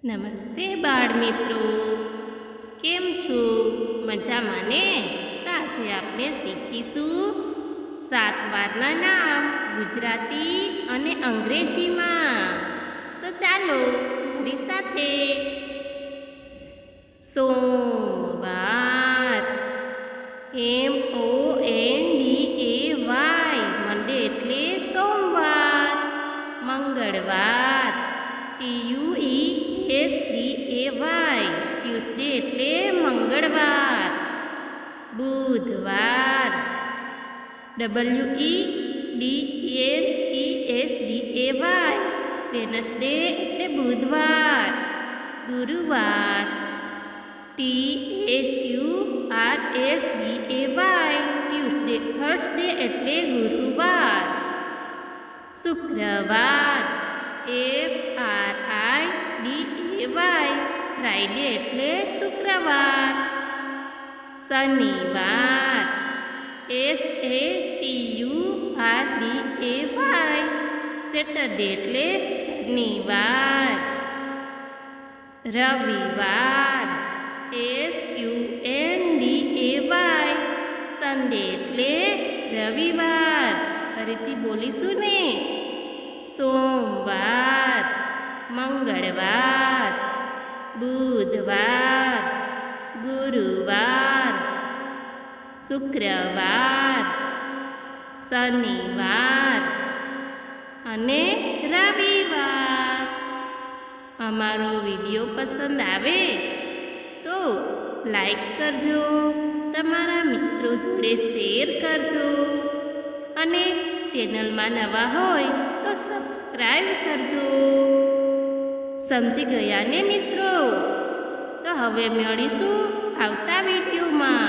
નમસ્તે બાળમિત્રો, કેમ છો? મજામાં ને? તો આજે આપણે શીખીશું 7 વારના નામ ગુજરાતી અને અંગ્રેજીમાં. તો ચાલો મારી સાથે. સોમવાર, MONDAY, મંડે એટલે સોમવાર. મંગળવાર, TUESDAY, ટ્યુસડે એટલે મંગળવાર. બુધવાર, WEDNESDAY, વેનસડે એટલે બુધવાર. ગુરુવાર, THURSDAY, થર્સડે એટલે ગુરુવાર. શુક્રવાર, FRIDAY, ફ્રાઈડે એટલે શુક્રવાર. શનિવાર, SATURDAY, સેટરડે એટલે શનિવાર. રવિવાર, SUNDAY, સન્ડે એટલે રવિવાર. ફરીથી બોલીશું ને. સોમવાર, મંગળવાર, બુધવાર, ગુરુવાર, શુક્રવાર, શનિવાર અને રવિવાર. અમારો વિડીયો પસંદ આવે તો લાઈક કરજો, તમારા મિત્રો જોડે શેર કરજો અને ચેનલમાં નવા હોય તો સબસ્ક્રાઈબ કરજો. સમજી ગયા ને મિત્રો? તો હવે મળીશું આવતા વિડીયોમાં.